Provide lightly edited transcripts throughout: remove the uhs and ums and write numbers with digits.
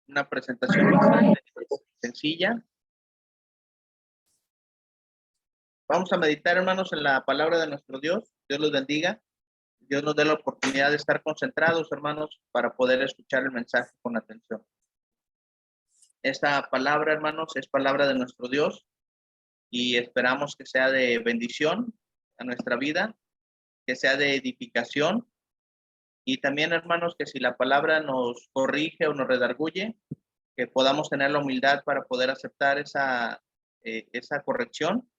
Una presentación bastante sencilla. Vamos a meditar, hermanos, en la palabra de nuestro Dios. Dios los bendiga. Dios nos dé la oportunidad de estar concentrados, hermanos, para poder escuchar el mensaje con atención. Esta palabra, hermanos, es palabra de nuestro Dios y esperamos que sea de bendición a nuestra vida, que sea de edificación y también, hermanos, que si la palabra nos corrige o nos redarguye, que podamos tener la humildad para poder aceptar esa corrección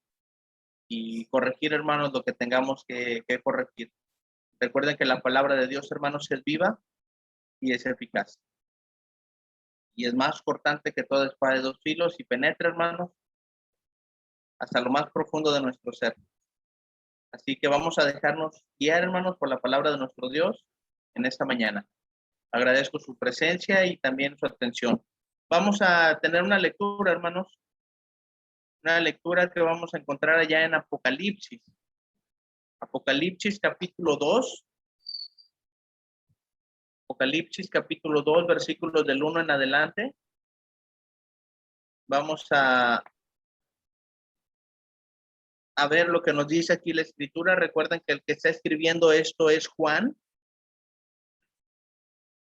y corregir, hermanos, lo que tengamos que corregir. Recuerden que la palabra de Dios, hermanos, es viva y es eficaz. Y es más cortante que toda espada de dos filos y penetra, hermanos, hasta lo más profundo de nuestro ser. Así que vamos a dejarnos guiar, hermanos, por la palabra de nuestro Dios en esta mañana. Agradezco su presencia y también su atención. Vamos a tener una lectura, hermanos. Una lectura que vamos a encontrar allá en Apocalipsis. Apocalipsis capítulo 2. Apocalipsis capítulo 2, versículos del 1 en adelante. Vamos a ver lo que nos dice aquí la escritura. Recuerden que el que está escribiendo esto es Juan.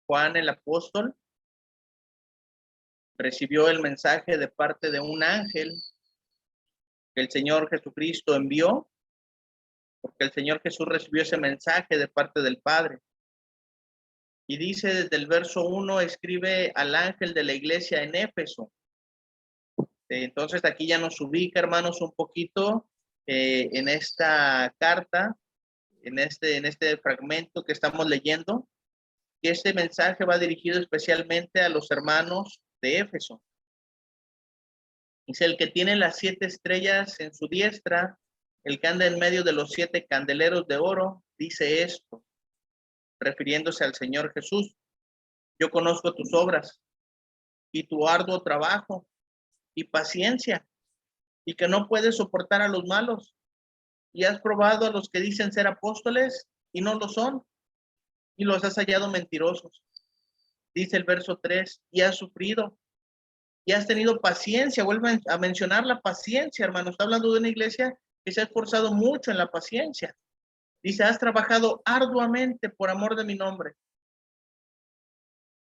Juan el apóstol recibió el mensaje de parte de un ángel que el Señor Jesucristo envió, porque el Señor Jesús recibió ese mensaje de parte del Padre. Y dice desde el verso 1, escribe al ángel de la iglesia en Éfeso. Entonces aquí ya nos ubica, hermanos, un poquito en esta carta, en este fragmento que estamos leyendo, que este mensaje va dirigido especialmente a los hermanos de Éfeso. Dice: el que tiene las 7 estrellas en su diestra, el que anda en medio de los 7 candeleros de oro, dice esto, refiriéndose al Señor Jesús: yo conozco tus obras y tu arduo trabajo y paciencia, y que no puedes soportar a los malos, y has probado a los que dicen ser apóstoles y no lo son, y los has hallado mentirosos. Dice el verso 3, y has sufrido, y has tenido paciencia. Vuelven a mencionar la paciencia, hermano. Está hablando de una iglesia que se ha esforzado mucho en la paciencia. Dice: has trabajado arduamente por amor de mi nombre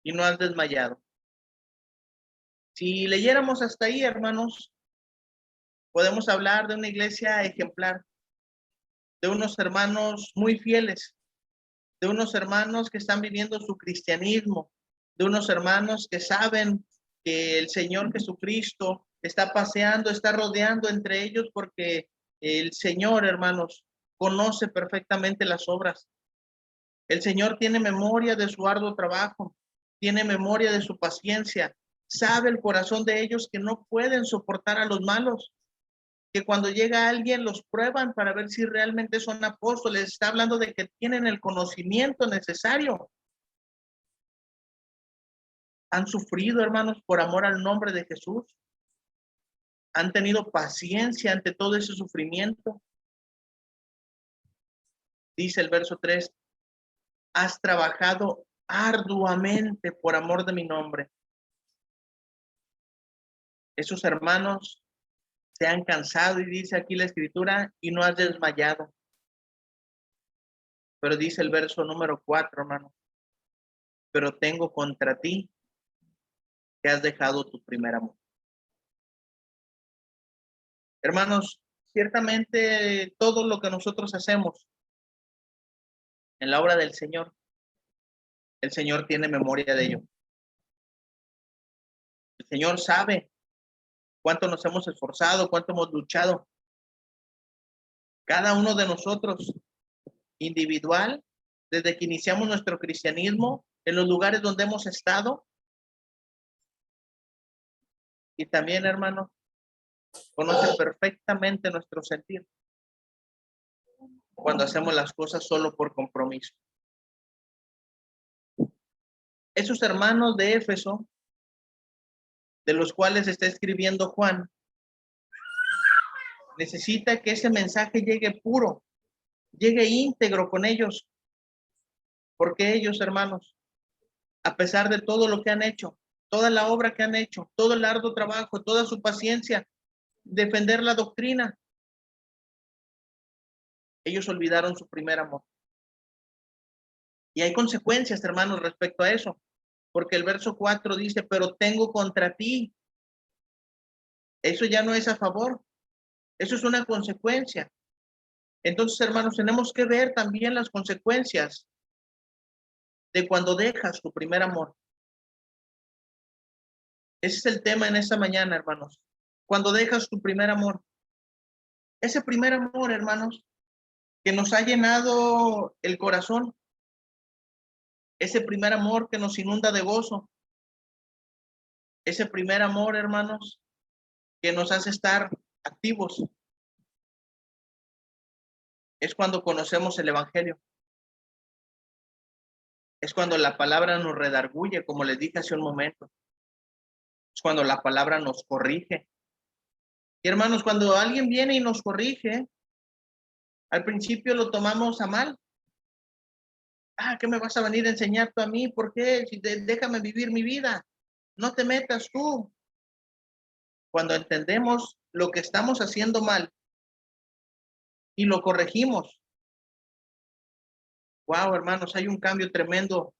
y no has desmayado. Si leyéramos hasta ahí, hermanos, podemos hablar de una iglesia ejemplar, de unos hermanos muy fieles, de unos hermanos que están viviendo su cristianismo, de unos hermanos que saben que el Señor Jesucristo está paseando, está rodeando entre ellos, porque el Señor, hermanos, conoce perfectamente las obras. El Señor tiene memoria de su arduo trabajo, tiene memoria de su paciencia, sabe el corazón de ellos que no pueden soportar a los malos, que cuando llega alguien los prueban para ver si realmente son apóstoles. Está hablando de que tienen el conocimiento necesario. Han sufrido, hermanos, por amor al nombre de Jesús. Han tenido paciencia ante todo ese sufrimiento. Dice el verso 3, has trabajado arduamente por amor de mi nombre. Esos hermanos se han cansado, y dice aquí la escritura, y no has desmayado. Pero dice el verso número 4, hermano, pero tengo contra ti que has dejado tu primer amor. Hermanos, ciertamente todo lo que nosotros hacemos en la obra del Señor, el Señor tiene memoria de ello. El Señor sabe cuánto nos hemos esforzado, cuánto hemos luchado. Cada uno de nosotros, individual, desde que iniciamos nuestro cristianismo, en los lugares donde hemos estado. Y también, hermano, conoce perfectamente nuestro sentir cuando hacemos las cosas solo por compromiso. Esos hermanos de Éfeso, de los cuales está escribiendo Juan, necesita que ese mensaje llegue puro, llegue íntegro con ellos, porque ellos, hermanos, a pesar de todo lo que han hecho, toda la obra que han hecho, todo el arduo trabajo, toda su paciencia, defender la doctrina. Ellos olvidaron su primer amor. Y hay consecuencias, hermanos, respecto a eso. Porque el verso 4 dice, pero tengo contra ti. Eso ya no es a favor. Eso es una consecuencia. Entonces, hermanos, tenemos que ver también las consecuencias de cuando dejas tu primer amor. Ese es el tema en esta mañana, hermanos. Cuando dejas tu primer amor. Ese primer amor, hermanos, que nos ha llenado el corazón. Ese primer amor que nos inunda de gozo. Ese primer amor, hermanos, que nos hace estar activos. Es cuando conocemos el evangelio. Es cuando la palabra nos redarguye, como les dije hace un momento. Es cuando la palabra nos corrige. Y hermanos, cuando alguien viene y nos corrige, al principio lo tomamos a mal. ¿Qué me vas a venir a enseñar tú a mí? ¿Por qué? Déjame vivir mi vida. No te metas tú. Cuando entendemos lo que estamos haciendo mal y lo corregimos. Wow, hermanos, hay un cambio tremendo.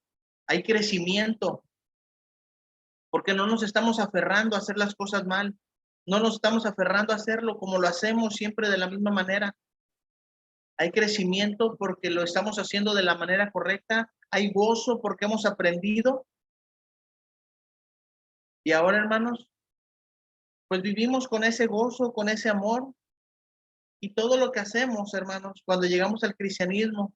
Hay crecimiento. Porque no nos estamos aferrando a hacer las cosas mal. No nos estamos aferrando a hacerlo como lo hacemos siempre de la misma manera. Hay crecimiento porque lo estamos haciendo de la manera correcta. Hay gozo porque hemos aprendido. Y ahora, hermanos, pues vivimos con ese gozo, con ese amor. Y todo lo que hacemos, hermanos, cuando llegamos al cristianismo,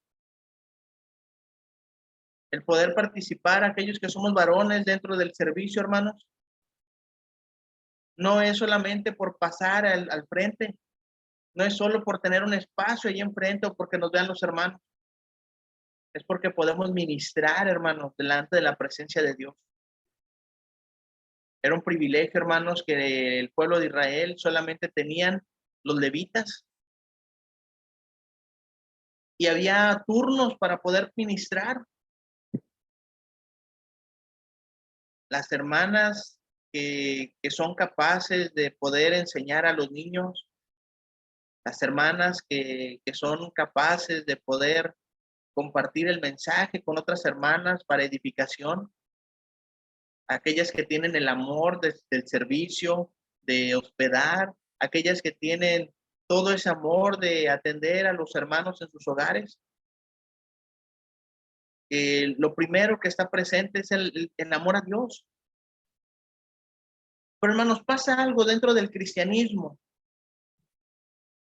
el poder participar, aquellos que somos varones dentro del servicio, hermanos, no es solamente por pasar al frente, no es solo por tener un espacio ahí enfrente o porque nos vean los hermanos, es porque podemos ministrar, hermanos, delante de la presencia de Dios. Era un privilegio, hermanos, que el pueblo de Israel solamente tenían los levitas. Y había turnos para poder ministrar. Las hermanas que son capaces de poder enseñar a los niños, las hermanas que son capaces de poder compartir el mensaje con otras hermanas para edificación, aquellas que tienen el amor del servicio, de hospedar, aquellas que tienen todo ese amor de atender a los hermanos en sus hogares. Lo primero que está presente es el amor a Dios. Pero hermanos, pasa algo dentro del cristianismo.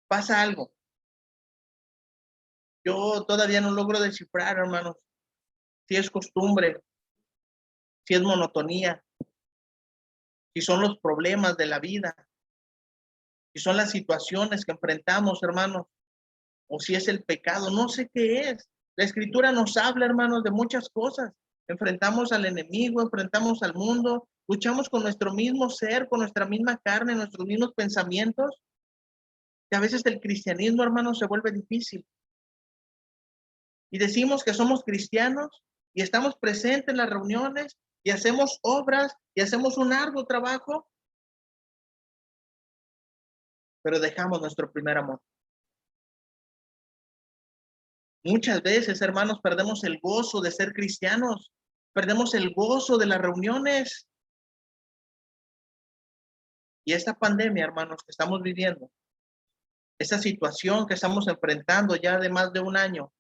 Pasa algo. Yo todavía no logro descifrar, hermanos, si es costumbre, si es monotonía, si son los problemas de la vida, si son las situaciones que enfrentamos, hermanos, o si es el pecado, no sé qué es. La escritura nos habla, hermanos, de muchas cosas. Enfrentamos al enemigo, enfrentamos al mundo, luchamos con nuestro mismo ser, con nuestra misma carne, nuestros mismos pensamientos, que a veces el cristianismo, hermanos, se vuelve difícil. Y decimos que somos cristianos y estamos presentes en las reuniones y hacemos obras y hacemos un arduo trabajo, pero dejamos nuestro primer amor. Muchas veces, hermanos, perdemos el gozo de ser cristianos, perdemos el gozo de las reuniones. Y esta pandemia, hermanos, que estamos viviendo, esa situación que estamos enfrentando ya de más de un año,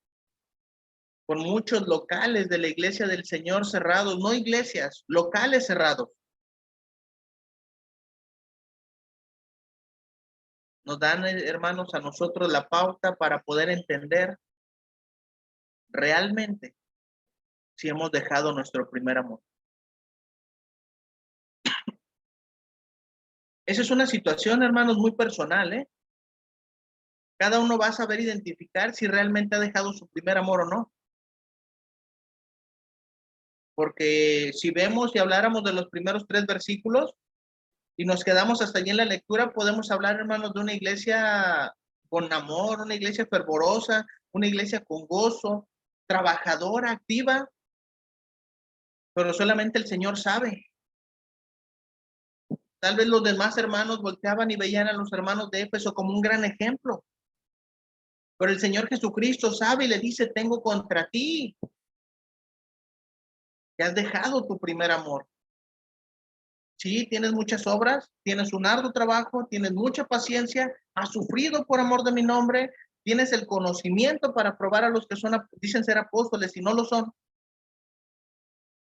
con muchos locales de la iglesia del Señor cerrados, no iglesias, locales cerrados, nos dan, hermanos, a nosotros la pauta para poder entender realmente si hemos dejado nuestro primer amor. Esa es una situación, hermanos, muy personal, ¿eh? Cada uno va a saber identificar si realmente ha dejado su primer amor o no. Porque si vemos y habláramos de los primeros 3 versículos y nos quedamos hasta allí en la lectura, podemos hablar, hermanos, de una iglesia con amor, una iglesia fervorosa, una iglesia con gozo, trabajadora, activa, pero solamente el Señor sabe. Tal vez los demás hermanos volteaban y veían a los hermanos de Éfeso como un gran ejemplo. Pero el Señor Jesucristo sabe y le dice, tengo contra ti que has dejado tu primer amor. Sí, tienes muchas obras, tienes un arduo trabajo, tienes mucha paciencia, has sufrido por amor de mi nombre, tienes el conocimiento para probar a los que dicen ser apóstoles y no lo son,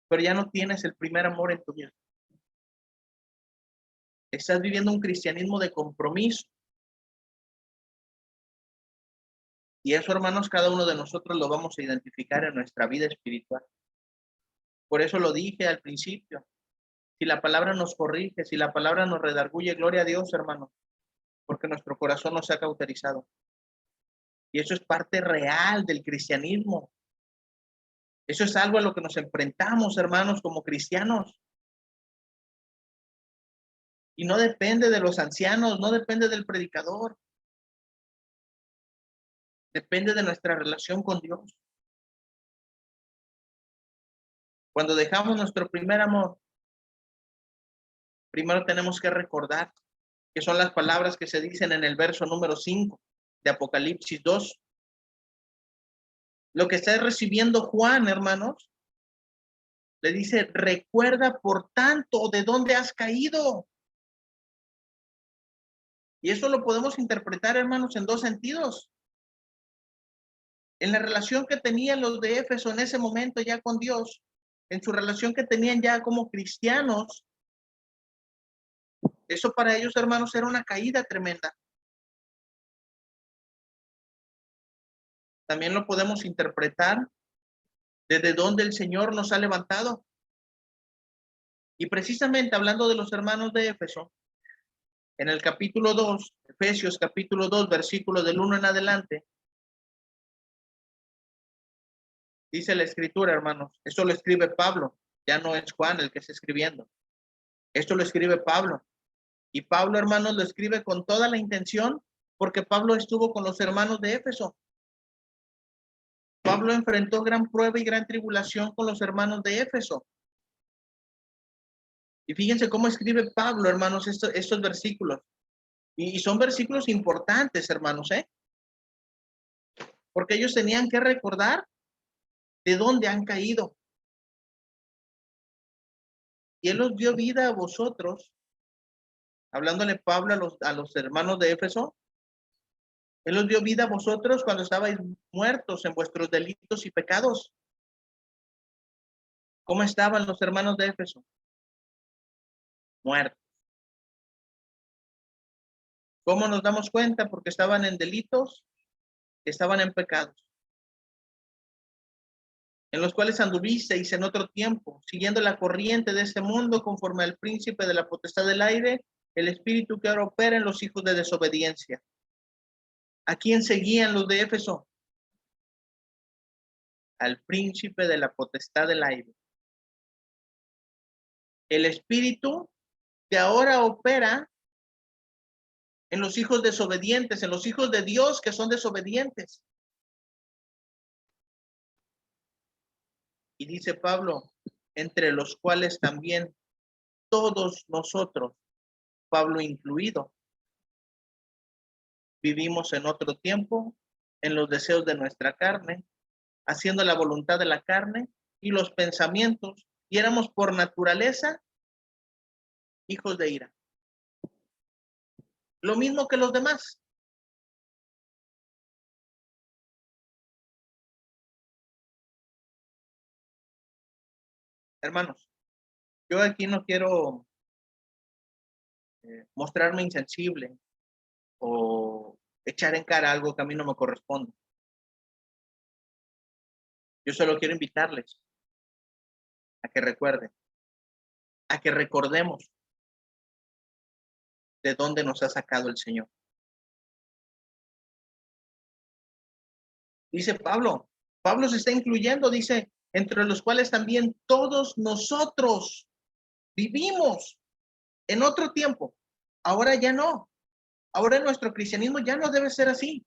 pero ya no tienes el primer amor en tu vida. Estás viviendo un cristianismo de compromiso. Y eso, hermanos, cada uno de nosotros lo vamos a identificar en nuestra vida espiritual. Por eso lo dije al principio. Si la palabra nos corrige, si la palabra nos redarguye, gloria a Dios, hermanos, porque nuestro corazón no se ha cauterizado. Y eso es parte real del cristianismo. Eso es algo a lo que nos enfrentamos, hermanos, como cristianos. Y no depende de los ancianos, no depende del predicador. Depende de nuestra relación con Dios. Cuando dejamos nuestro primer amor, primero tenemos que recordar que son las palabras que se dicen en el verso número 5 de Apocalipsis 2. Lo que está recibiendo Juan, hermanos, le dice, recuerda por tanto de dónde has caído. Y eso lo podemos interpretar, hermanos, en dos sentidos. En la relación que tenían los de Éfeso en ese momento ya con Dios, en su relación que tenían ya como cristianos, eso para ellos, hermanos, era una caída tremenda. También lo podemos interpretar desde donde el Señor nos ha levantado. Y precisamente hablando de los hermanos de Éfeso, en el capítulo 2, Efesios capítulo 2, versículo del 1 en adelante, dice la escritura, hermanos, esto lo escribe Pablo, ya no es Juan el que está escribiendo. Esto lo escribe Pablo. Y Pablo, hermanos, lo escribe con toda la intención porque Pablo estuvo con los hermanos de Éfeso. Pablo enfrentó gran prueba y gran tribulación con los hermanos de Éfeso. Y fíjense cómo escribe Pablo, hermanos, estos versículos. Y son versículos importantes, hermanos, porque ellos tenían que recordar de dónde han caído. Y Él os dio vida a vosotros, hablándole Pablo a los hermanos de Éfeso. Él os dio vida a vosotros cuando estabais muertos en vuestros delitos y pecados. ¿Cómo estaban los hermanos de Éfeso? Muertos. ¿Cómo nos damos cuenta? Porque estaban en delitos, estaban en pecados, en los cuales anduvisteis en otro tiempo, siguiendo la corriente de este mundo, conforme al príncipe de la potestad del aire, el espíritu que ahora opera en los hijos de desobediencia. ¿A quién seguían los de Éfeso? Al príncipe de la potestad del aire. El espíritu que ahora opera en los hijos desobedientes, en los hijos de Dios que son desobedientes. Y dice Pablo, entre los cuales también todos nosotros, Pablo incluido, vivimos en otro tiempo, en los deseos de nuestra carne, haciendo la voluntad de la carne y los pensamientos, y éramos por naturaleza hijos de ira. Lo mismo que los demás. Hermanos, yo aquí no quiero mostrarme insensible o echar en cara algo que a mí no me corresponde. Yo solo quiero invitarles a que recuerden, a que recordemos de dónde nos ha sacado el Señor. Dice Pablo se está incluyendo, dice, entre los cuales también todos nosotros vivimos en otro tiempo. Ahora ya no. Ahora nuestro cristianismo ya no debe ser así.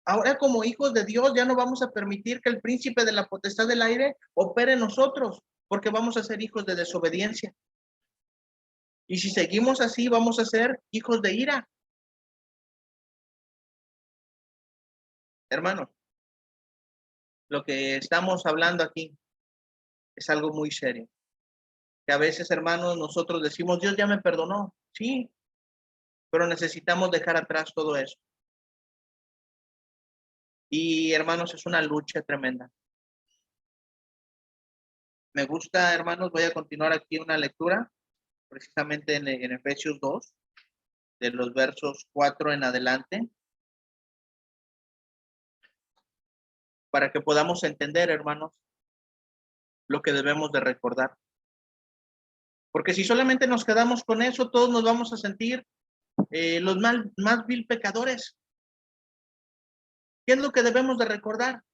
Ahora como hijos de Dios ya no vamos a permitir que el príncipe de la potestad del aire opere en nosotros, porque vamos a ser hijos de desobediencia. Y si seguimos así, vamos a ser hijos de ira. Hermanos, lo que estamos hablando aquí es algo muy serio. Que a veces, hermanos, nosotros decimos, Dios ya me perdonó. Sí, pero necesitamos dejar atrás todo eso. Y, hermanos, es una lucha tremenda. Me gusta, hermanos, voy a continuar aquí una lectura, precisamente en Efesios 2, de los versos 4 en adelante, para que podamos entender, hermanos, lo que debemos de recordar. Porque si solamente nos quedamos con eso, todos nos vamos a sentir los más vil pecadores. ¿Qué es lo que debemos de recordar?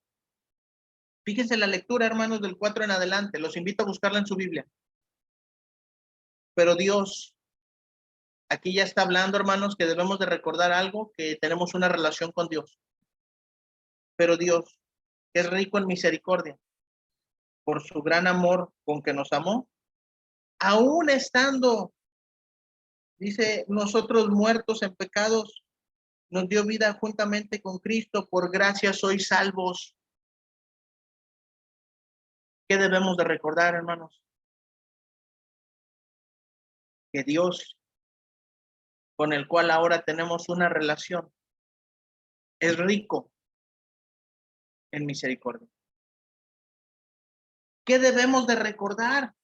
Fíjense la lectura, hermanos, del 4 en adelante. Los invito a buscarla en su Biblia. Pero Dios, aquí ya está hablando, hermanos, que debemos de recordar algo, que tenemos una relación con Dios. Pero Dios, que es rico en misericordia, por su gran amor con que nos amó, aún estando, dice, nosotros muertos en pecados, nos dio vida juntamente con Cristo, por gracia sois salvos. ¿Qué debemos de recordar, hermanos? Que Dios, con el cual ahora tenemos una relación, es rico en misericordia. ¿Qué debemos de recordar?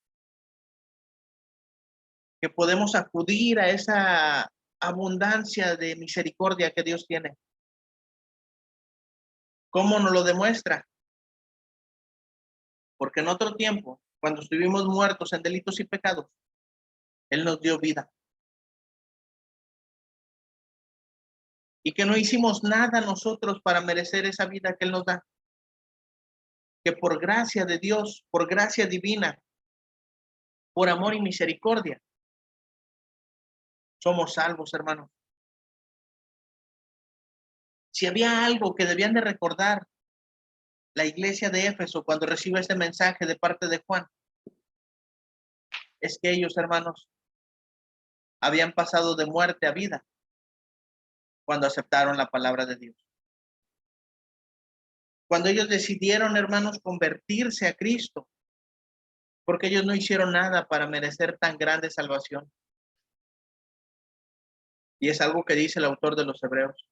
Que podemos acudir a esa abundancia de misericordia que Dios tiene. ¿Cómo nos lo demuestra? Porque en otro tiempo, cuando estuvimos muertos en delitos y pecados, Él nos dio vida. Y que no hicimos nada nosotros para merecer esa vida que Él nos da. Que por gracia de Dios, por gracia divina, por amor y misericordia, somos salvos, hermanos. Si había algo que debían de recordar la iglesia de Éfeso cuando recibe este mensaje de parte de Juan, es que ellos, hermanos, habían pasado de muerte a vida cuando aceptaron la palabra de Dios. Cuando ellos decidieron, hermanos, convertirse a Cristo, porque ellos no hicieron nada para merecer tan grande salvación. Y es algo que dice el autor de los Hebreos.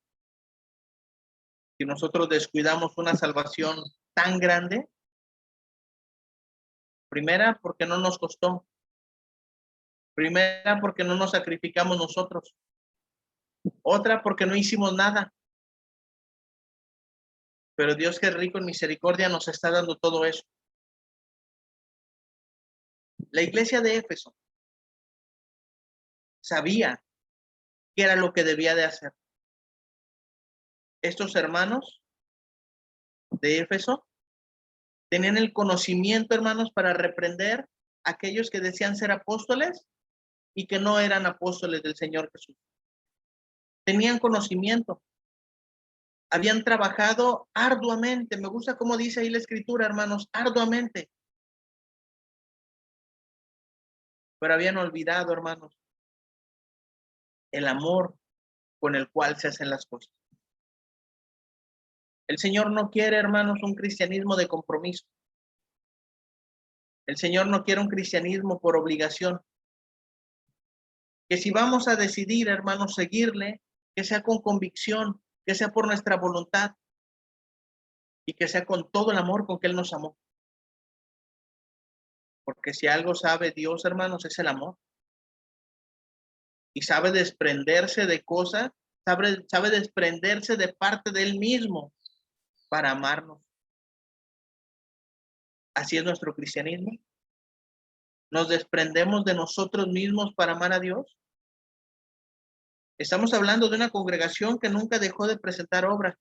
Si nosotros descuidamos una salvación tan grande, primera, porque no nos costó. Primera, porque no nos sacrificamos nosotros. Otra, porque no hicimos nada. Pero Dios, que es rico en misericordia, nos está dando todo eso. La iglesia de Éfeso sabía qué era lo que debía de hacer. Estos hermanos de Éfeso tenían el conocimiento, hermanos, para reprender a aquellos que decían ser apóstoles y que no eran apóstoles del Señor Jesús. Tenían conocimiento. Habían trabajado arduamente. Me gusta cómo dice ahí la escritura, hermanos, arduamente. Pero habían olvidado, hermanos, el amor con el cual se hacen las cosas. El Señor no quiere, hermanos, un cristianismo de compromiso. El Señor no quiere un cristianismo por obligación. Que si vamos a decidir, hermanos, seguirle, que sea con convicción, que sea por nuestra voluntad y que sea con todo el amor con que Él nos amó. Porque si algo sabe Dios, hermanos, es el amor. Y sabe desprenderse de cosas, sabe desprenderse de parte de Él mismo para amarnos. Así es nuestro cristianismo. Nos desprendemos de nosotros mismos para amar a Dios. Estamos hablando de una congregación que nunca dejó de presentar obras,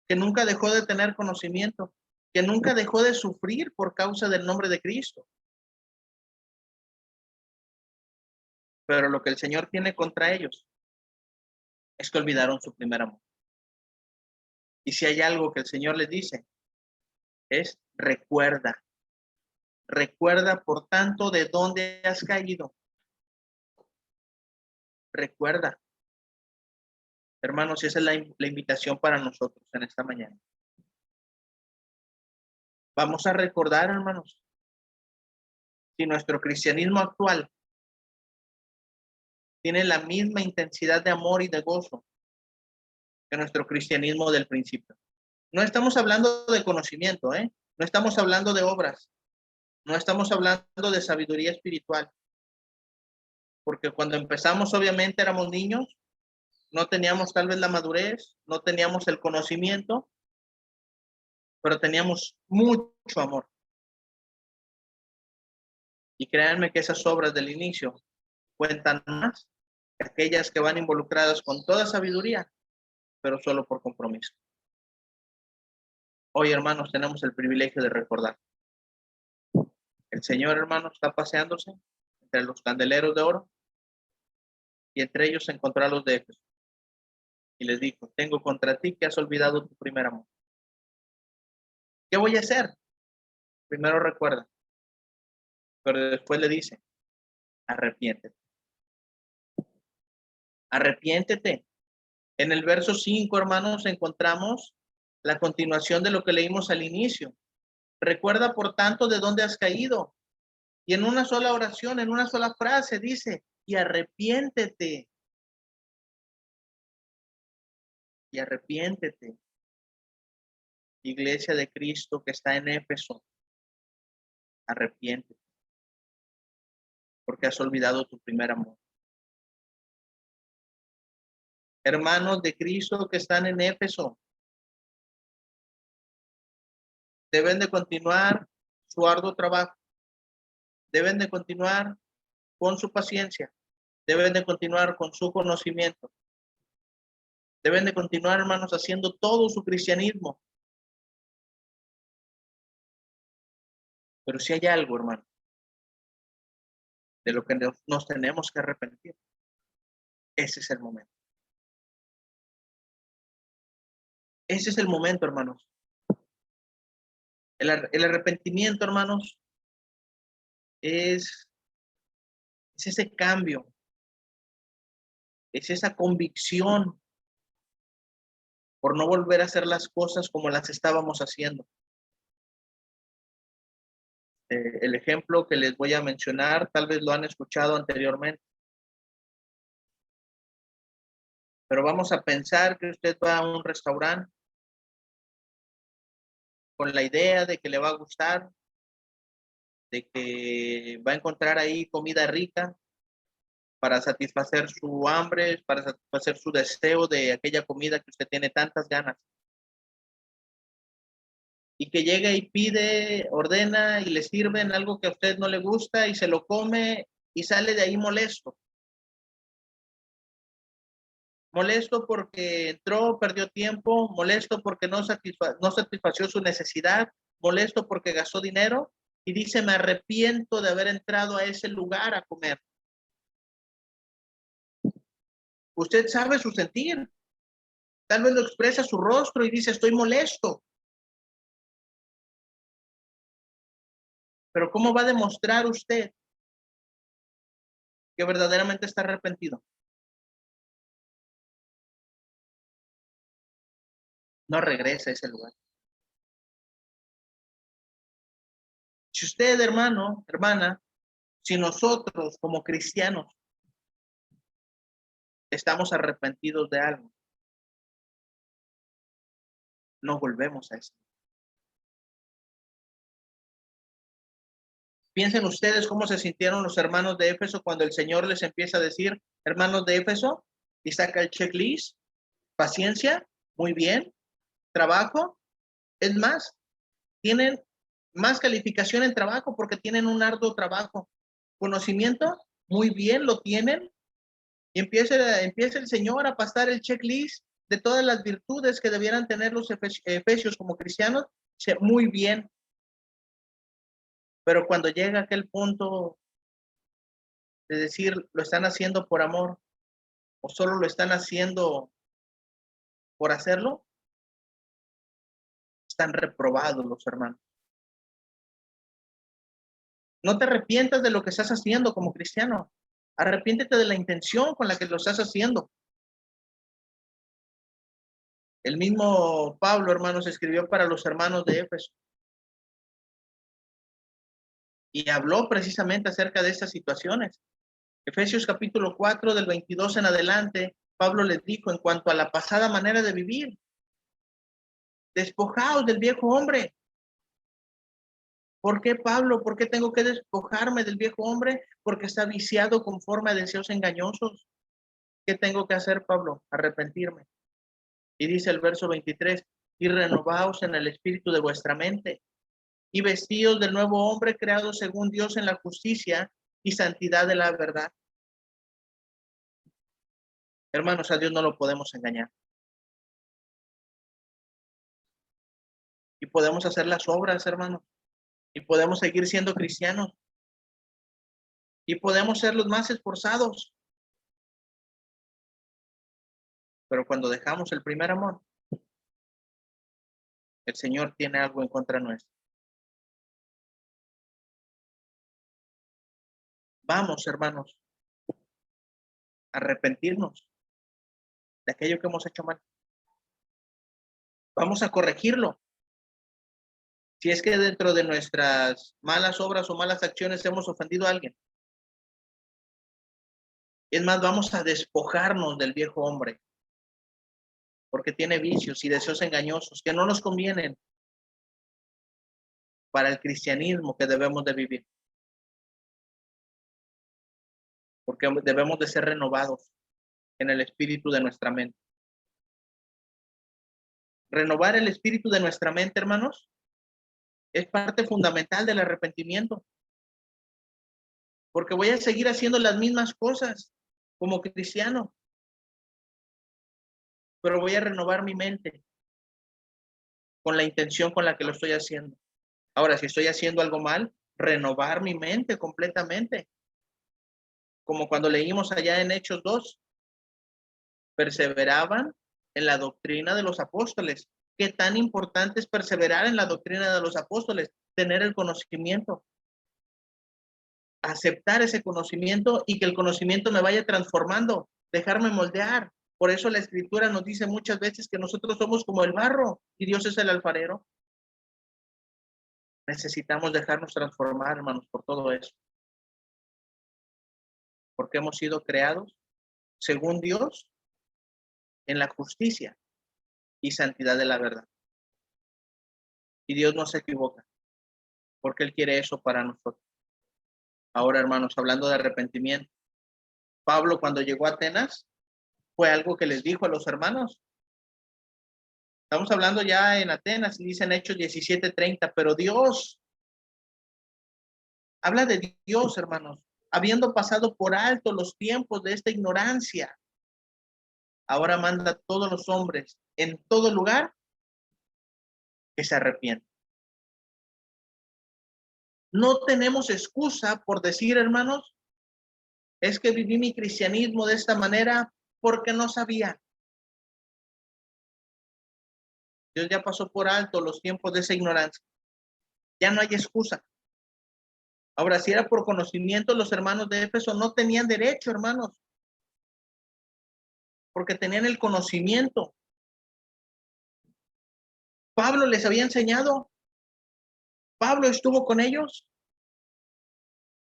que nunca dejó de tener conocimiento, que nunca dejó de sufrir por causa del nombre de Cristo. Pero lo que el Señor tiene contra ellos es que olvidaron su primer amor. Y si hay algo que el Señor les dice, es recuerda. Recuerda, por tanto, de dónde has caído Recuerda, hermanos, esa es la invitación para nosotros en esta mañana. Vamos a recordar, hermanos, si nuestro cristianismo actual tiene la misma intensidad de amor y de gozo que nuestro cristianismo del principio. No estamos hablando de conocimiento, ¿eh? No estamos hablando de obras, no estamos hablando de sabiduría espiritual, porque cuando empezamos obviamente éramos niños, no teníamos tal vez la madurez, no teníamos el conocimiento, pero teníamos mucho amor. Y créanme que esas obras del inicio cuentan más que aquellas que van involucradas con toda sabiduría, pero solo por compromiso. Hoy, hermanos, tenemos el privilegio de recordar. El Señor, hermanos, está paseándose entre los candeleros de oro y entre ellos se encontró a los de Éfeso. Y les dijo, tengo contra ti que has olvidado tu primer amor. ¿Qué voy a hacer? Primero recuerda, pero después le dice, arrepiéntete. Arrepiéntete. En el verso 5, hermanos, encontramos la continuación de lo que leímos al inicio. Recuerda, por tanto, de dónde has caído. Y en una sola oración, en una sola frase, dice, y arrepiéntete. Y arrepiéntete. Iglesia de Cristo que está en Éfeso, arrepiéntete. Porque has olvidado tu primer amor. Hermanos de Cristo que están en Éfeso, deben de continuar su arduo trabajo. Deben de continuar con su paciencia. Deben de continuar con su conocimiento. Deben de continuar, hermanos, haciendo todo su cristianismo. Pero si hay algo, hermano, de lo que nos tenemos que arrepentir, ese es el momento. Ese es el momento, hermanos. El arrepentimiento, hermanos, es ese cambio, es esa convicción por no volver a hacer las cosas como las estábamos haciendo. El ejemplo que les voy a mencionar, tal vez lo han escuchado anteriormente, pero vamos a pensar que usted va a un restaurante con la idea de que le va a gustar, de que va a encontrar ahí comida rica para satisfacer su hambre, para satisfacer su deseo de aquella comida que usted tiene tantas ganas. Y que llega y pide, ordena y le sirven algo que a usted no le gusta y se lo come y sale de ahí molesto. Molesto porque entró, perdió tiempo, molesto porque no satisfació su necesidad, molesto porque gastó dinero y dice, me arrepiento de haber entrado a ese lugar a comer. Usted sabe su sentir, tal vez lo expresa su rostro y dice, estoy molesto. Pero ¿cómo va a demostrar usted que verdaderamente está arrepentido? No regresa a ese lugar. Si usted, hermano, hermana, si nosotros como cristianos estamos arrepentidos de algo, no volvemos a eso. Piensen ustedes cómo se sintieron los hermanos de Éfeso cuando el Señor les empieza a decir, hermanos de Éfeso, y saca el checklist, paciencia, muy bien, trabajo, es más, tienen más calificación en trabajo porque tienen un arduo trabajo. Conocimiento, muy bien, lo tienen. Y empieza el Señor a pasar el checklist de todas las virtudes que debieran tener los efesios como cristianos. Muy bien. Pero cuando llega aquel punto de decir, lo están haciendo por amor o solo lo están haciendo por hacerlo, están reprobados los hermanos. No te arrepientas de lo que estás haciendo como cristiano. Arrepiéntete de la intención con la que lo estás haciendo. El mismo Pablo, hermanos, escribió para los hermanos de Éfeso y habló precisamente acerca de estas situaciones. Efesios capítulo 4, del 22 en adelante, Pablo les dijo en cuanto a la pasada manera de vivir: despojaos del viejo hombre. ¿Por qué, Pablo? ¿Por qué tengo que despojarme del viejo hombre? Porque está viciado conforme a deseos engañosos. ¿Qué tengo que hacer, Pablo? Arrepentirme. Y dice el verso 23, y renovaos en el espíritu de vuestra mente, y vestidos del nuevo hombre creado según Dios en la justicia y santidad de la verdad. Hermanos, a Dios no lo podemos engañar. Y podemos hacer las obras, hermanos. Y podemos seguir siendo cristianos. Y podemos ser los más esforzados. Pero cuando dejamos el primer amor, el Señor tiene algo en contra nuestra. Vamos, hermanos, a arrepentirnos de aquello que hemos hecho mal. Vamos a corregirlo. Si es que dentro de nuestras malas obras o malas acciones hemos ofendido a alguien. Es más, vamos a despojarnos del viejo hombre, porque tiene vicios y deseos engañosos que no nos convienen para el cristianismo que debemos de vivir. Porque debemos de ser renovados en el espíritu de nuestra mente. Renovar el espíritu de nuestra mente, hermanos, es parte fundamental del arrepentimiento. Porque voy a seguir haciendo las mismas cosas como cristiano, pero voy a renovar mi mente con la intención con la que lo estoy haciendo. Ahora, si estoy haciendo algo mal, renovar mi mente completamente. Como cuando leímos allá en Hechos 2, perseveraban en la doctrina de los apóstoles. ¿Qué tan importante es perseverar en la doctrina de los apóstoles? Tener el conocimiento, aceptar ese conocimiento y que el conocimiento me vaya transformando, dejarme moldear. Por eso la escritura nos dice muchas veces que nosotros somos como el barro y Dios es el alfarero. Necesitamos dejarnos transformar, hermanos, por todo eso. Porque hemos sido creados según Dios en la justicia y santidad de la verdad. Y Dios no se equivoca, porque Él quiere eso para nosotros. Ahora, hermanos, hablando de arrepentimiento, Pablo cuando llegó a Atenas, fue algo que les dijo a los hermanos. Estamos hablando ya en Atenas, y dicen Hechos 17:30, pero Dios, habla de Dios, hermanos, habiendo pasado por alto los tiempos de esta ignorancia, ahora manda a todos los hombres en todo lugar que se arrepientan. No tenemos excusa por decir, hermanos, es que viví mi cristianismo de esta manera porque no sabía. Dios ya pasó por alto los tiempos de esa ignorancia. Ya no hay excusa. Ahora, si era por conocimiento, los hermanos de Éfeso no tenían derecho, hermanos, porque tenían el conocimiento. Pablo les había enseñado. Pablo estuvo con ellos.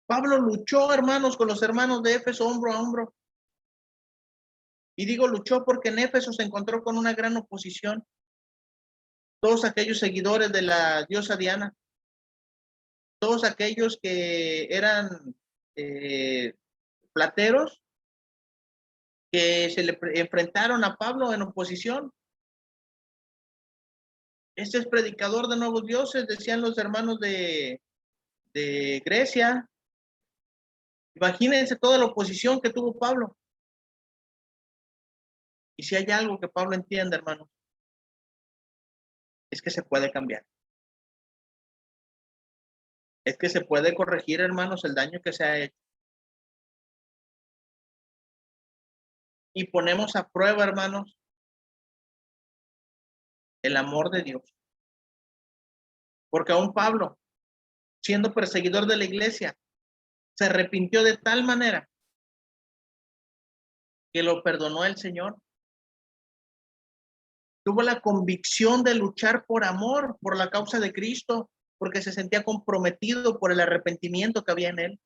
Pablo luchó, hermanos, con los hermanos de Éfeso hombro a hombro. Y digo luchó porque en Éfeso se encontró con una gran oposición. Todos aquellos seguidores de la diosa Diana, todos aquellos que eran plateros, que se le enfrentaron a Pablo en oposición. Este es predicador de nuevos dioses, decían los hermanos de Grecia. Imagínense toda la oposición que tuvo Pablo. Y si hay algo que Pablo entiende, hermanos, es que se puede cambiar. Es que se puede corregir, hermanos, el daño que se ha hecho. Y ponemos a prueba, hermanos, el amor de Dios. Porque aún Pablo, siendo perseguidor de la iglesia, se arrepintió de tal manera que lo perdonó el Señor. Tuvo la convicción de luchar por amor, por la causa de Cristo, porque se sentía comprometido por el arrepentimiento que había en él.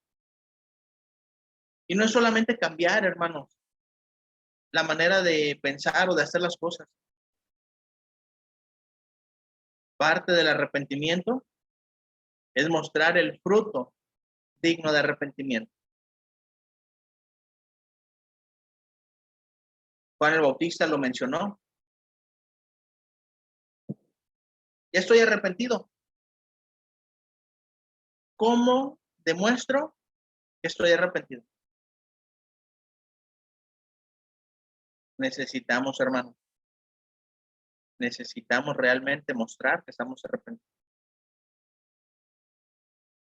Y no es solamente cambiar, hermanos, la manera de pensar o de hacer las cosas. Parte del arrepentimiento es mostrar el fruto digno de arrepentimiento. Juan el Bautista lo mencionó. Ya estoy arrepentido. ¿Cómo demuestro que estoy arrepentido? Necesitamos, hermanos, necesitamos realmente mostrar que estamos arrepentidos.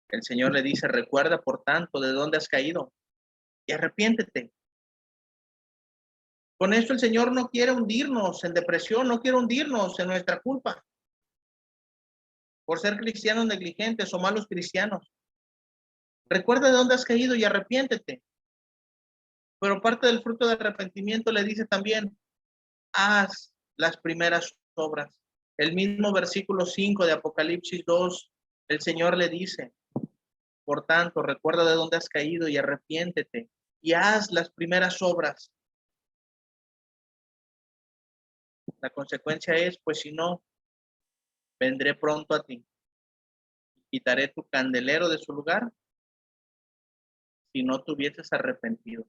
El Señor le dice, recuerda por tanto de dónde has caído y arrepiéntete. Con esto el Señor no quiere hundirnos en depresión, no quiere hundirnos en nuestra culpa por ser cristianos negligentes o malos cristianos. Recuerda de dónde has caído y arrepiéntete. Pero parte del fruto de arrepentimiento le dice también, haz las primeras obras. El mismo versículo 5 de Apocalipsis 2, el Señor le dice, por tanto, recuerda de dónde has caído y arrepiéntete y haz las primeras obras. La consecuencia es, pues si no, vendré pronto a ti. Quitaré tu candelero de su lugar si no te hubieses arrepentido.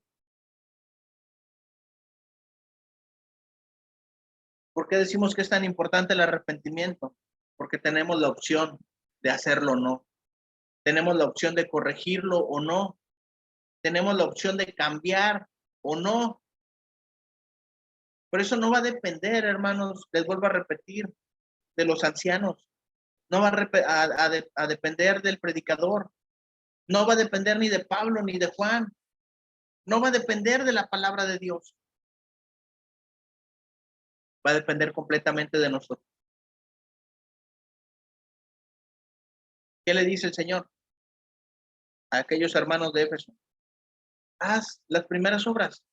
¿Por qué decimos que es tan importante el arrepentimiento? Porque tenemos la opción de hacerlo o no. Tenemos la opción de corregirlo o no. Tenemos la opción de cambiar o no. Por eso no va a depender, hermanos, les vuelvo a repetir, de los ancianos. No va a depender del predicador. No va a depender ni de Pablo ni de Juan. No va a depender de la palabra de Dios. Va a depender completamente de nosotros. ¿Qué le dice el Señor a aquellos hermanos de Éfeso? Haz las primeras obras.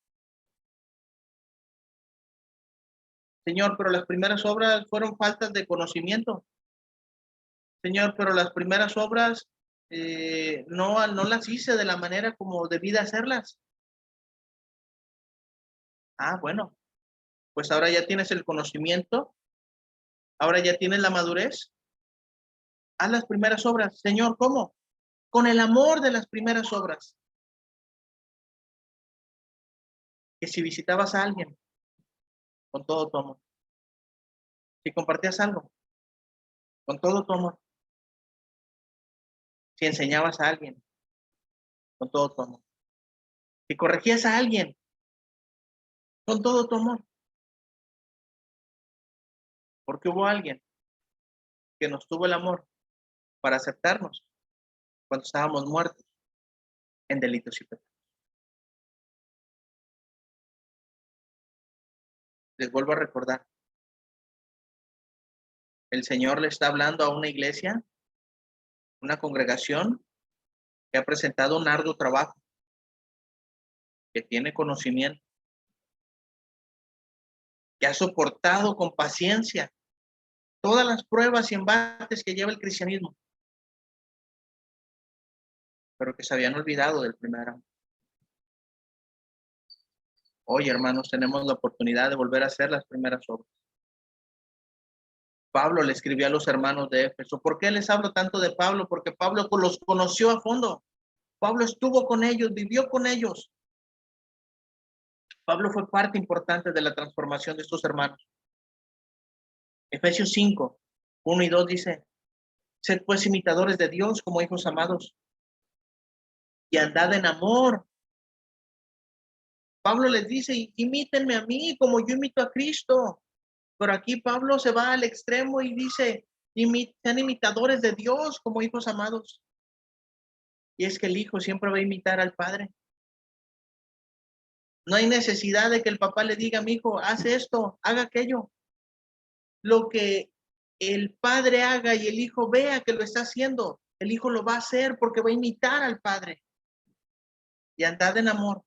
Señor, pero las primeras obras fueron faltas de conocimiento. Señor, pero las primeras obras no las hice de la manera como debí de hacerlas. Ah, bueno, pues ahora ya tienes el conocimiento, ahora ya tienes la madurez. Haz las primeras obras. Señor, ¿cómo? Con el amor de las primeras obras. Que si visitabas a alguien, con todo tu amor. Si compartías algo, con todo tu amor. Si enseñabas a alguien, con todo tu amor. Si corregías a alguien, con todo tu amor. Porque hubo alguien que nos tuvo el amor para aceptarnos cuando estábamos muertos en delitos y pecados. Les vuelvo a recordar, el Señor le está hablando a una iglesia, una congregación que ha presentado un arduo trabajo, que tiene conocimiento, que ha soportado con paciencia todas las pruebas y embates que lleva el cristianismo, pero que se habían olvidado del primer amor. Hoy, hermanos, tenemos la oportunidad de volver a hacer las primeras obras. Pablo le escribió a los hermanos de Éfeso. ¿Por qué les hablo tanto de Pablo? Porque Pablo los conoció a fondo. Pablo estuvo con ellos, vivió con ellos. Pablo fue parte importante de la transformación de estos hermanos. Efesios 5, 1 y 2 dice, sed pues imitadores de Dios como hijos amados y andad en amor. Pablo les dice, imítenme a mí como yo imito a Cristo. Pero aquí Pablo se va al extremo y dice, sean imitadores de Dios como hijos amados. Y es que el hijo siempre va a imitar al padre. No hay necesidad de que el papá le diga a mi hijo, haz esto, haga aquello. Lo que el padre haga y el hijo vea que lo está haciendo, el hijo lo va a hacer porque va a imitar al padre. Y andad en amor.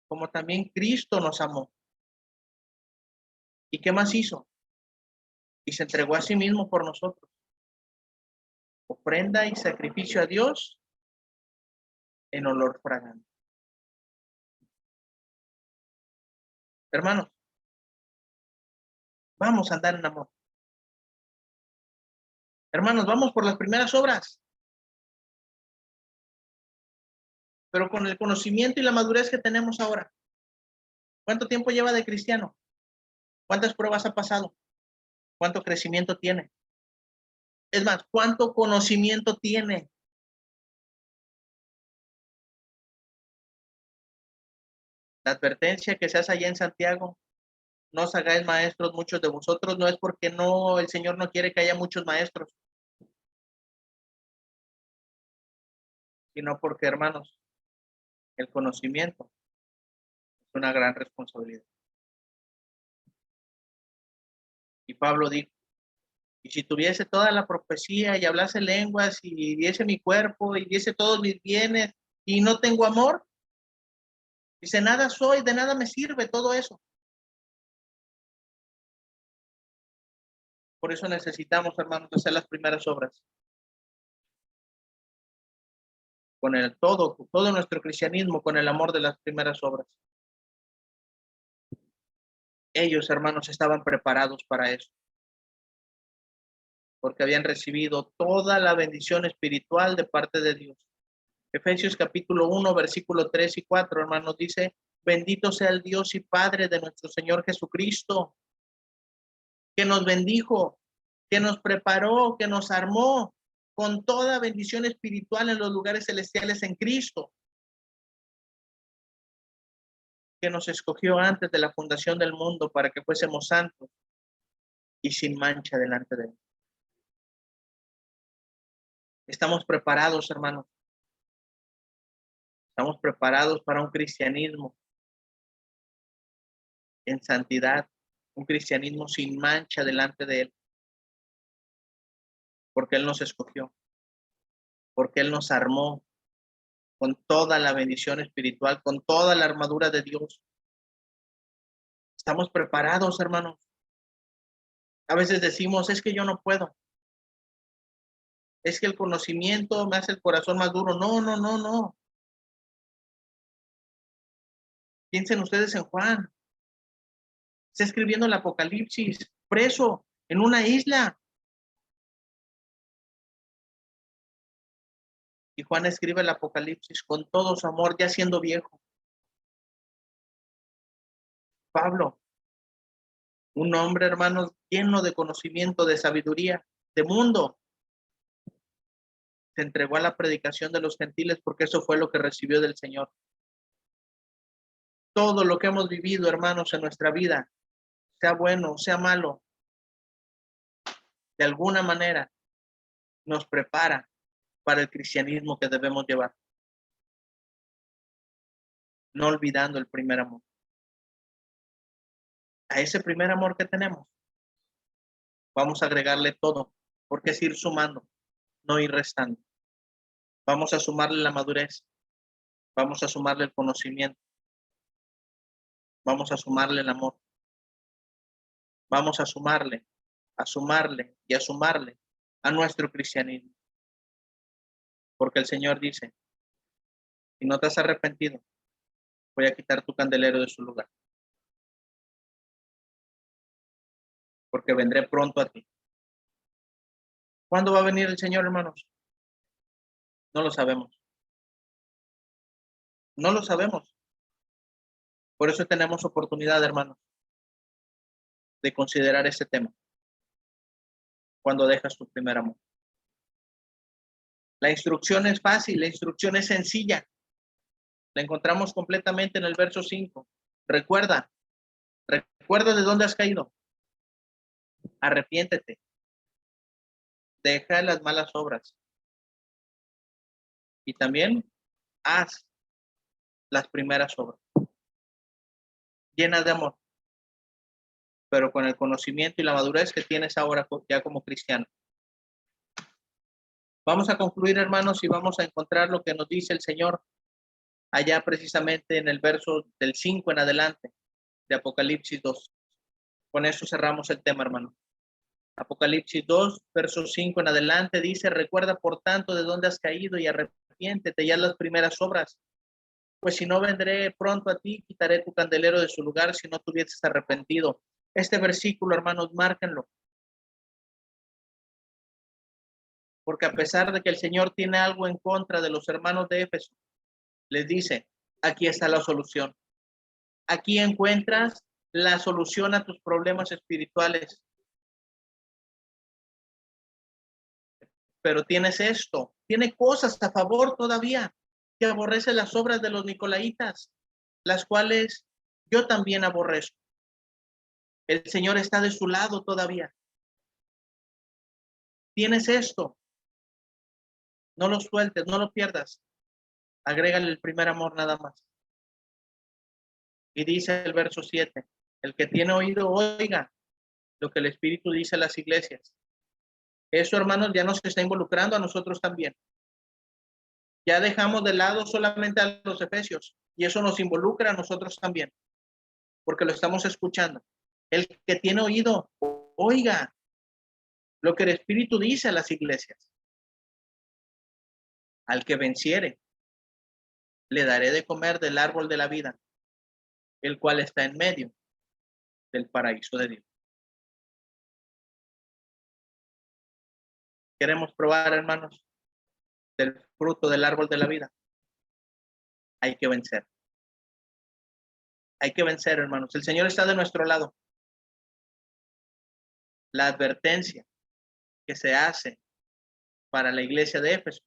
como también Cristo nos amó. ¿Y qué más hizo? Y se entregó a sí mismo por nosotros. Ofrenda y sacrificio a Dios en olor fragante. Hermanos, vamos a andar en amor. Hermanos, vamos por las primeras obras. Pero con el conocimiento y la madurez que tenemos ahora. ¿Cuánto tiempo lleva de cristiano? ¿Cuántas pruebas ha pasado? ¿Cuánto crecimiento tiene? Es más, ¿cuánto conocimiento tiene? La advertencia que se hace allá en Santiago, no os hagáis maestros muchos de vosotros, no es porque no, el Señor no quiere que haya muchos maestros, sino porque, hermanos, el conocimiento es una gran responsabilidad. Y Pablo dijo, y si tuviese toda la profecía y hablase lenguas y diese mi cuerpo y diese todos mis bienes y no tengo amor, dice, nada soy, de nada me sirve todo eso. Por eso necesitamos, hermanos, hacer las primeras obras. Con el todo nuestro cristianismo, con el amor de las primeras obras. Ellos, hermanos, estaban preparados para eso, porque habían recibido toda la bendición espiritual de parte de Dios. Efesios capítulo 1, versículo 3 y 4, hermanos, dice, bendito sea el Dios y Padre de nuestro Señor Jesucristo, que nos bendijo, que nos preparó, que nos armó con toda bendición espiritual en los lugares celestiales en Cristo, que nos escogió antes de la fundación del mundo para que fuésemos santos y sin mancha delante de él. Estamos preparados, hermanos. Estamos preparados para un cristianismo en santidad, un cristianismo sin mancha delante de él, porque él nos escogió, porque él nos armó con toda la bendición espiritual, con toda la armadura de Dios. Estamos preparados, hermanos. A veces decimos, es que yo no puedo. Es que el conocimiento me hace el corazón más duro. No, no, no, no. Piensen ustedes en Juan. Está escribiendo el Apocalipsis, preso en una isla. Y Juan escribe el Apocalipsis con todo su amor, ya siendo viejo. Pablo, un hombre, hermanos, lleno de conocimiento, de sabiduría, de mundo, se entregó a la predicación de los gentiles porque eso fue lo que recibió del Señor. Todo lo que hemos vivido, hermanos, en nuestra vida, sea bueno, sea malo, de alguna manera nos prepara para el cristianismo que debemos llevar, no olvidando el primer amor. A ese primer amor que tenemos, vamos a agregarle todo, porque es ir sumando, no ir restando. Vamos a sumarle la madurez, vamos a sumarle el conocimiento, vamos a sumarle el amor, vamos a sumarle y a sumarle a nuestro cristianismo. Porque el Señor dice, si no te has arrepentido, voy a quitar tu candelero de su lugar. Porque vendré pronto a ti. ¿Cuándo va a venir el Señor, hermanos? No lo sabemos. No lo sabemos. Por eso tenemos oportunidad, hermanos, de considerar este tema. Cuando dejas tu primer amor. La instrucción es fácil, la instrucción es sencilla. La encontramos completamente en el verso 5. Recuerda de dónde has caído. Arrepiéntete. Deja las malas obras. Y también haz las primeras obras. Llenas de amor, pero con el conocimiento y la madurez que tienes ahora ya como cristiano. Vamos a concluir, hermanos, y vamos a encontrar lo que nos dice el Señor allá precisamente en el verso del 5 en adelante de Apocalipsis 2. Con eso cerramos el tema, hermano. Apocalipsis 2, verso 5 en adelante dice: recuerda por tanto de dónde has caído y arrepiéntete ya las primeras obras. Pues si no, vendré pronto a ti, quitaré tu candelero de su lugar si no te hubieses arrepentido. Este versículo, hermanos, márquenlo. Porque a pesar de que el Señor tiene algo en contra de los hermanos de Éfeso, les dice: aquí está la solución. Aquí encuentras la solución a tus problemas espirituales. Pero tienes esto, tiene cosas a favor todavía, que aborrece las obras de los nicolaitas, las cuales yo también aborrezco. El Señor está de su lado todavía. Tienes esto, no lo sueltes, no lo pierdas. Agrégale el primer amor nada más. Y dice el verso 7, el que tiene oído, oiga lo que el Espíritu dice a las iglesias. Eso, hermanos, ya nos está involucrando a nosotros también. Ya dejamos de lado solamente a los efesios y eso nos involucra a nosotros también, porque lo estamos escuchando. El que tiene oído, oiga lo que el Espíritu dice a las iglesias. Al que venciere, le daré de comer del árbol de la vida, el cual está en medio del paraíso de Dios. Queremos probar, hermanos, del fruto del árbol de la vida. Hay que vencer. Hay que vencer, hermanos. El Señor está de nuestro lado. La advertencia que se hace para la iglesia de Éfeso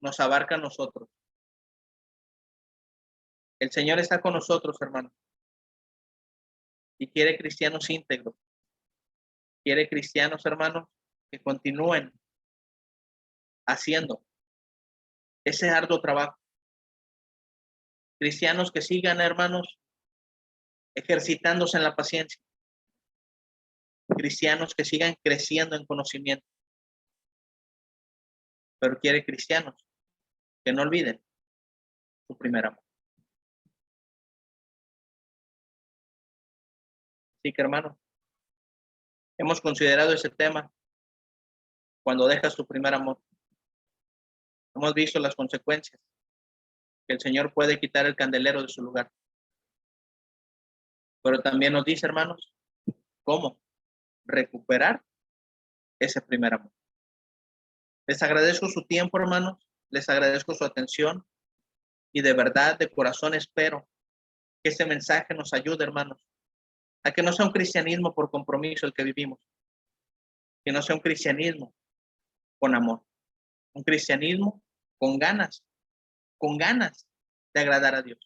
nos abarca a nosotros. El Señor está con nosotros, hermanos, y quiere cristianos íntegros. Quiere cristianos, hermanos, que continúen haciendo ese arduo trabajo. Cristianos que sigan, hermanos, ejercitándose en la paciencia. Cristianos que sigan creciendo en conocimiento. Pero quiere cristianos que no olviden su primer amor. Así que, hermano, hemos considerado ese tema cuando dejas tu primer amor. Hemos visto las consecuencias, que el Señor puede quitar el candelero de su lugar. Pero también nos dice, hermanos, cómo recuperar ese primer amor. Les agradezco su tiempo, hermanos. Les agradezco su atención. Y de verdad, de corazón, espero que este mensaje nos ayude, hermanos, a que no sea un cristianismo por compromiso el que vivimos, que no sea un cristianismo con amor, un cristianismo con ganas de agradar a Dios.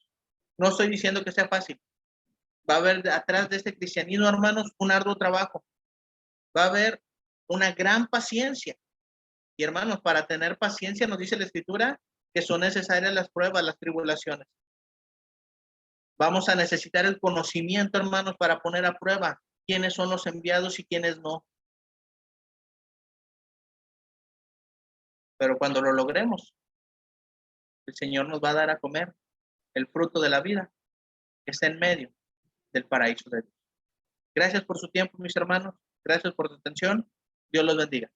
No estoy diciendo que sea fácil. Va a haber atrás de este cristianismo, hermanos, un arduo trabajo. Va a haber una gran paciencia. Y hermanos, para tener paciencia nos dice la Escritura que son necesarias las pruebas, las tribulaciones. Vamos a necesitar el conocimiento, hermanos, para poner a prueba quiénes son los enviados y quiénes no. Pero cuando lo logremos, el Señor nos va a dar a comer el fruto de la vida que está en medio del paraíso de Dios. Gracias por su tiempo, mis hermanos. Gracias por su atención. Dios los bendiga.